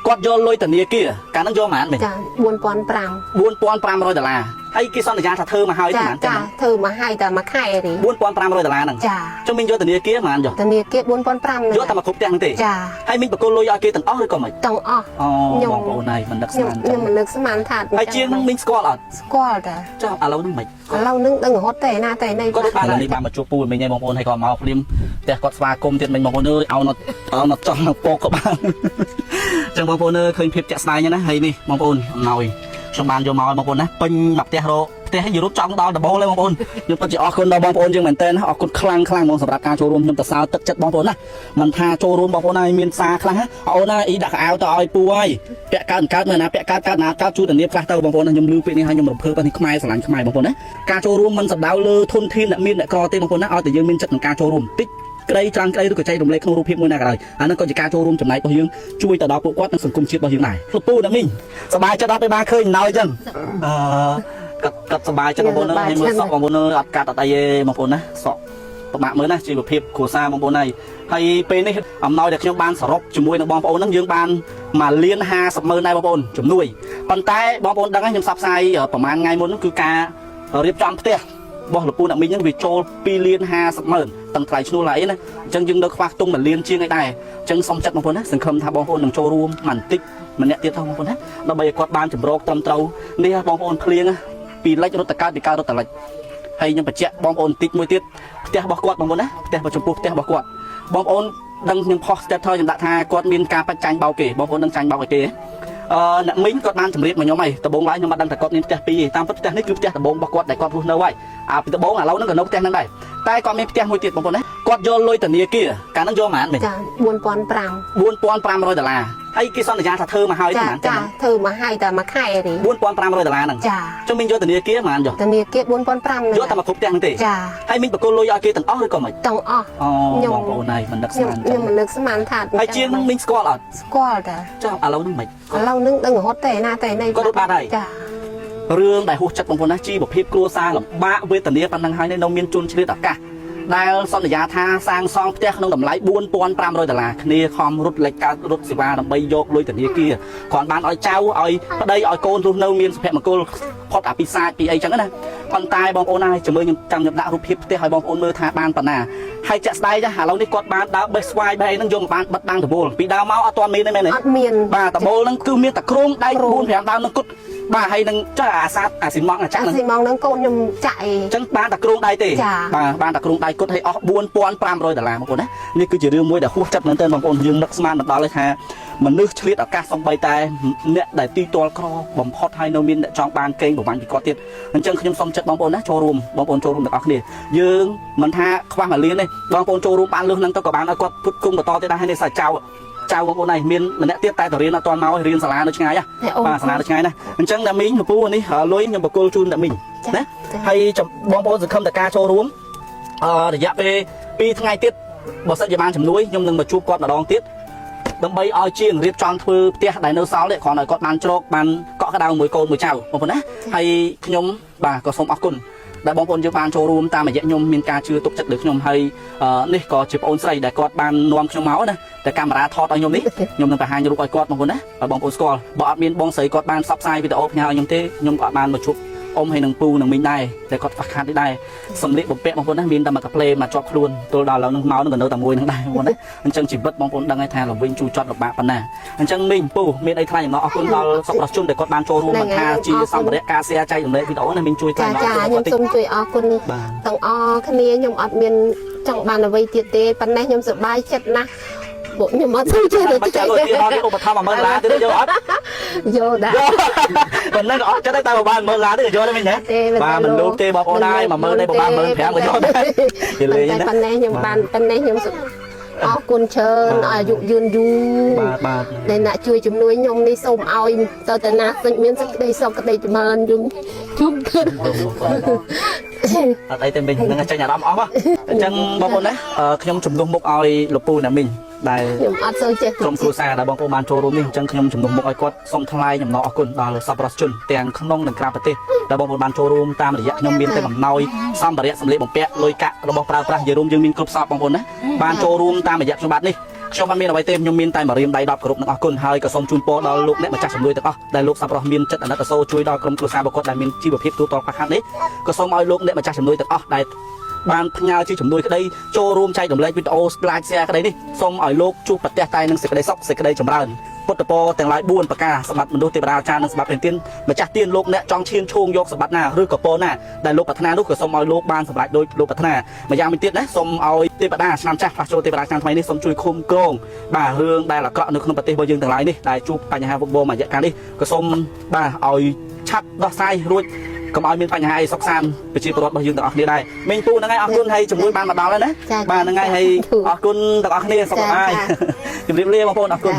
គាត់យកលុយធនាគារកាលហ្នឹងយកប៉ុន្មានមិញចា$4,500ហើយគេសន្យាថាធ្វើមកហើយប៉ុន្មានចាធ្វើមកហើយតែមួយខែទេ$4,500ហ្នឹងចាចុះមិញយកធនាគារប៉ុន្មានយកធនាគារ4,500យកតែមកគ្រប់ផ្ទះហ្នឹងទេចាហើយមិញបកគលលុយឲ្យគេទាំងអស់ឬក៏មិនទាំងអស់អូបងប្អូនហើយមិនដឹកស្មានខ្ញុំមិននឹកស្មានថាហើយជាងហ្នឹងមិញស្គាល់អត់ស្គាល់តាចុះឥឡូវហ្នឹងមិនឥឡូវហ្នឹងដឹងរហូតទេណាតែនេះគាត់បាននេះបានមកជួបពូមិញឯងបងប្អូនហើយគាត់មកភ្លាមផ្ទះគាត់ស្វាគមន៍ទៀតមិញបងប្អូនអើយឲ្យមកចង់មកពកក៏បានចឹងបងប្អូនអើយឃើញភាពចាក់ស្ដែងណាហើយនេះបងប្អូនអំណោយខ្ញុំបានយកមកឲ្យបងប្អូនណាពេញមកផ្ទះឲ្យយូរចង់ដល់ដបូលហើយបងប្អូនខ្ញុំពិតជាអរគុណដល់បងប្អូនយើងមែនតើអរគុណខ្លាំងហ្មងសម្រាប់ការចូលរួមខ្ញុំទៅសើទឹកចិត្តបងប្អូនណាមិនថាចូលរួមបងប្អូនហើយមានសារខ្លះអូនណាអ៊ីដាក់កៅទៅឲ្យពូហើយពាក់កើតមើលណាពាក់កើតណាកើតជួយធានាខ្លះទៅបងប្អូនណាខ្ញុំលឺពាក្យនេះហើយខ្ញុំរំភើបនេះខ្មែរស្រឡាញ់ខ្មែរបងប្អូនណាការចូលរួមមិនសំដៅលើធនធានអ្នកមានអ្នកក្រទេបងប្អូនណាឲ្យតែយើងមានចិត្តក្នុងការចូលរួមតិចក្តីច្រាំងក្តីឬក៏ចែករំលែកក្នុងរូបភាពមួយណាក៏ដោយអាហ្នឹងក៏ជាការចូលរួមចំណែករបស់យើងជួយទៅដល់ពួកគាត់និងសង្គមជាតិរបស់យើងដែរលោកពូណាមីងសប្បាយចិត្តអត់ទេបានឃើញណោយចឹងកាត់សប្បាយចិត្តបងប្អូនហើយមើលសក់បងប្អូនអត់កាត់អត់អីទេបងប្អូនណាសក់ពិបាកមើលណាជីវភាពគ្រួសារបងប្អូនហើយពេលនេះអំណោយដែលខ្ញុំបានសរុបជាមួយនឹងបងប្អូនហ្នឹងយើងបាន$1,50,000ដែរបងប្អូនជំនួយប៉ុន្តែបងប្អូនដឹងហើយខ្ញុំផ្សព្វផ្សាយប្រហែលថ្ងៃមុនហ្នឹងគឺការរៀបចំផ្ទះបោះលពូអ្នកមីងហ្នឹងវាចូល$2,50,000ទាំងថ្លៃឈ្នួលហើយណាអញ្ចឹងយើងនៅខ្វះខ្ទង់$1,000,000ជាងឯដែរអញ្ចឹងសូមចិត្តបងប្អូនណាសង្ឃឹមថាបងប្អូននឹងចូលរួមបន្តិចម្នាក់ទៀតthôiបងប្អូនណាដើម្បីឲ្យគាត់បានចម្រោកត្រឹមត្រូវនេះបងប្អូនភ្លៀងពីលិចរត់ទៅកើតពីកើតរត់ទៅលិចហើយខ្ញុំបញ្ជាក់បងប្អូនតិចមួយទៀតផ្ទះរបស់គាត់បងប្អូនណាផ្ទះចំពោះផ្ទះរបស់គាត់បងប្អូនដឹងខ្ញុំផុសស្ទើរថយខ្ញុំដាក់ថាគាត់មានការបច្ចាញ់បោកគេបងប្អូននឹងចាញ់បោកឲ្យគេអ្នកមីងគាត់បានជម្រាបមកខ្ញុំហើយដំបូងឡើយខ្ញុំមិនដឹងថាគាត់មានផ្ទះពីរទេតាមពិតផ្ទះនេះគឺផ្ទះដំបូងរបស់គាត់ដែលគាត់រស់នៅហើយពីដំបូងឥឡូវហ្នឹងក៏នៅផ្ទះហ្នឹងដែរតែគាត់មានផ្ទះមួយទៀតបងប្អូនណាគាត់យកលុយធនាគារកាលហ្នឹងយកប៉ុន្មានមិញចា$4,500ហើយគេសន្យាថាធ្វើមកហើយប៉ុន្មានចាធ្វើមកហើយតែមួយខែទេ$4,500ហ្នឹងចាចុះមីងយកធនាគារប៉ុន្មានយកធនាគារ4,500យកតែមកគ្រប់ផ្ទះហ្នឹងទេចាហើយមីងបកគលលុយឲ្យគេទាំងអស់ឬក៏មិនទាំងអស់អូបងប្អូនហើយមិនដឹកស្មានខ្ញុំមិននឹកស្មានថាហើយជាងហ្នឹងមីងស្គាល់អត់ស្គាល់តាចុះឥឡូវហ្នឹងមិនឥឡូវហ្នឹងដឹងរហូតទេណាតែនេះគាត់រត់បាត់ហើយចារឿងដែលហួសចិត្តបងប្អូនណាជីវភាពគ្រួសារលំបាកវេទនាប៉ុណ្ណឹងហើយនៅមានជនឆ្លៀតឱកាសដែលសន្យាថាសាងសង់ផ្ទះក្នុងតម្លៃ$4,500គ្នាខំរត់លេចកើតរត់សេវាដើម្បីយកលុយធនាគារគ្រាន់បានឲ្យចៅឲ្យប្តីឲ្យកូនរស់នៅមានសុភមង្គលផុតអាពីសាចពីអីចឹងណាប៉ុន្តែបងប្អូនណាជាមួយខ្ញុំដាក់រូបភាពផ្ទះឲ្យបងប្អូនមើលថាបានប៉ុណ្ណាហើយចាក់ស្ដាយចាឥឡូវនេះគាត់បានដើរបេះស្វាយបេះហ្នឹងយកមកបានបិទបាំងដបូលពីដើមមកអត់ទាន់មានទេមែនទេអត់មានបាទដបូលហ្នឹងគឺមានតែគ្រោងដែក4-5ដើមហ្នឹងគត់បាទហើយនឹងចាអាសាអាស៊ីម៉ងអាចាក់ហ្នឹងអាស៊ីម៉ងហ្នឹងកូនខ្ញុំចាក់អីអញ្ចឹងបានតែគ្រោងដៃទេបាទបានតែគ្រោងដៃគត់ឲ្យអស់$4,500បងប្អូនណានេះគឺជារឿងមួយដែលហួសចិត្តមែនទែនបងប្អូនយើងនឹកស្មានមិនដល់ទេថាមនុស្សឆ្លៀតឱកាសសំបីតែអ្នកដែលទីទាល់ក្របំផុតហើយនៅមានអ្នកចង់បានកេងប្រវ័ញ្ចពីគាត់ទៀតអញ្ចឹងខ្ញុំសូមចិត្តបងប្អូនណាចូលរួមបងប្អូនចូលរួមទាំងអស់គ្នាយើងមិនថាខ្វះ$1,000,000ទេបងប្អូនចូលរួមបានលុះហ្នឹងទៅក៏បានឲ្យគាត់ពុតគង់បន្តទៀតដែរហើយនេះសាច់ចៅបងប្អូនឯងមានម្នាក់ទៀតតែទៅរៀនអត់ទាន់មករៀនសាលានៅឆ្ងាយបាទសាលានៅឆ្ងាយណាអញ្ចឹងអ្នកមីងពូនេះលុយខ្ញុំបកគលជូនអ្នកមីងណាហើយបងប្អូនសង្ឃឹមតែការចូលរួមរយៈពេល2ថ្ងៃទៀតបើសិនជាបានជំនួយខ្ញុំនឹងមកជួបគាត់ម្ដងទៀតដើម្បីឲ្យជាងរៀបចំធ្វើផ្ទះដែលនៅសល់នេះគ្រាន់តែគាត់បានជ្រកបានកក់ក្ដៅមួយកូនមួយចៅបងប្អូនណាហើយខ្ញុំបាទក៏សូមអរគុណដែលបងប្អូនយើងបានចូលរួមតាមរយៈខ្ញុំមានការជឿទុកចិត្តលើខ្ញុំហើយនេះក៏ជាប្អូនស្រីដែលគាត់បាននាំខ្ញុំមកណាតែកាមេរ៉ាថតឲ្យខ្ញុំនេះខ្ញុំនឹងបង្ហាញរូបឲ្យគាត់បងប្អូនណាឲ្យបងប្អូនស្គាល់បើអត់មានបងស្រីគាត់បានផ្សព្វផ្សាយវីដេអូផ្ញើឲ្យខ្ញុំទេខ្ញុំក៏អត់បានមកជួបអ៊ំហើយនឹងពូនឹងមីងដែរតែគាត់ខ្វះខាតនេះដែរសម្លៀកបំពាក់បងប្អូនណាមានតែមកកាផ្លេមកជាប់ខ្លួនទល់ដល់ឡើងនឹងមកនឹងក៏នៅតែមួយនឹងដែរបងប្អូនណាអញ្ចឹងជីវិតបងប្អូនដឹងហើយថាល្វិញជួចត់លំបាកប៉ុណ្ណាអញ្ចឹងមីងពូមានអីថ្លៃអំណរអរគុណដល់សប្បុរសជនដែលគាត់បានចូលរួមមិនថាជាសម្ភារៈការ share ចែករំលែកវីដេអូណាមីងជួយថ្លៃអំណរខ្ញុំសូមជួយអរគុណទាំងអស់គ្នាខ្ញុំអត់មានចង់បានអ្វីទៀតទេប៉ុន្តែខ្ញុំសប្បាយចិត្តណាស់ពួកខ្ញុំអត់សូវចេះទៅចែកទេឧបត្ថម្ភ$10,000ទៀតយកអត់យកដែរប៉ុណ្ណឹងក៏អត់ចិត្តតែបាន$10,000ទៀតយកទេមិញណាបាទមិនលោកទេបងប្អូនដែរ$10,000ទេបាន$15,000ក៏យកដែរនិយាយលេងណាប៉ុន្តែខ្ញុំបានប៉ុន្តែខ្ញុំអរគុណច្រើនអាយុយឺនយូរបាទដែលអ្នកជួយជំនួយខ្ញុំនេះសូមឲ្យទៅណាមានសេចក្តីសុខក្តីចម្រើនយំជុំគិតអត់អីទេមិញនឹងចេញអារម្មណ៍អស់អញ្ចឹងបងប្អូនណាខ្ញុំជំនួសមុខឲ្យលោកពូណាមីងដែលខ្ញុំអត់សូវចេះក្រុមគ្រួសារដែលបងប្អូនបានចូលរួមនេះអញ្ចឹងខ្ញុំជំនួសមុខឲ្យគាត់សូមថ្លែងអំណរអគុណដល់សប្បុរសជនទាំងក្នុងនិងក្រៅប្រទេសដែលបងប្អូនបានចូលរួមតាមរយៈខ្ញុំមានតែអំណោយសម្ភារៈសម្លៀកបំពាក់លុយកាក់របស់ប្រើប្រាស់យើងមានគ្រប់សពបងប្អូនណាបានចូលរួមតាមរយៈខ្ញុំបាទនេះ ខ្ញុំបានមានអ្វីទេខ្ញុំមានតែមករៀមដៃ10គ្រប់នឹងអរគុណហើយក៏សូមជូនពរដល់លោកអ្នកម្ចាស់ជំនួយទាំងអស់ដែលលោកសប្បុរសមានចិត្តអាណិតអាសូរជួយដល់ក្រុមគ្រួសាររបស់គាត់ដែលមានជីវភាពទូទៅខ្វះខាតនេះក៏សូមឲ្យលោកអ្នកម្ចាស់ជំនួយទាំងអស់ដែលបានផ្ញើជាជំនួយក្តីចូលរួមចែករំលែកវីដេអូ slide share ក្តីនេះសូមឲ្យលោកជួបប្រទះតែនឹងសេចក្តីសុខសេចក្តីចម្រើនពុទ្ធពរទាំងឡាយ4ប្រការសម្បត្តិមនុស្សទេវតាអាចារ្យនិងសម្បត្តិព្រះទានម្ចាស់ទានលោកអ្នកចង់ឈានឈោងយកសម្បត្តិណាឬក៏ពរណាដែលលោកប្រាថ្នានោះក៏សូមឲ្យលោកបានសម្រេចដោយលោកប្រាថ្នាម្យ៉ាងវិញទៀតណាសូមឲ្យទេវតាឆ្នាំចាស់ផ្លាស់ចូលទេវតាឆ្នាំថ្មីនេះសូមជួយឃុំក្រងបាទរឿងដែលអាក្រក់នៅក្នុងប្រទេសរបស់យើងទាំងឡាយនេះដែលជួបបញ្ហាវឹកវរមួយរយៈកាលនេះក៏សូមបាទឲ្យឆាប់ដោះស្រាយរួចកុំឲ្យមានបញ្ហាអីសុខសាន្តប្រជាពលរដ្ឋរបស់យើងទាំងអស់គ្នាដែរមីងពូហ្នឹងហើយអរគុណហើយជំនួយបានមកដល់ហើយណាបាទហ្នឹងហើយហើយអរគុណទាំងអស់គ្នាសុខសប្បាយជម្រាបលាបងប្អូនអរគុណ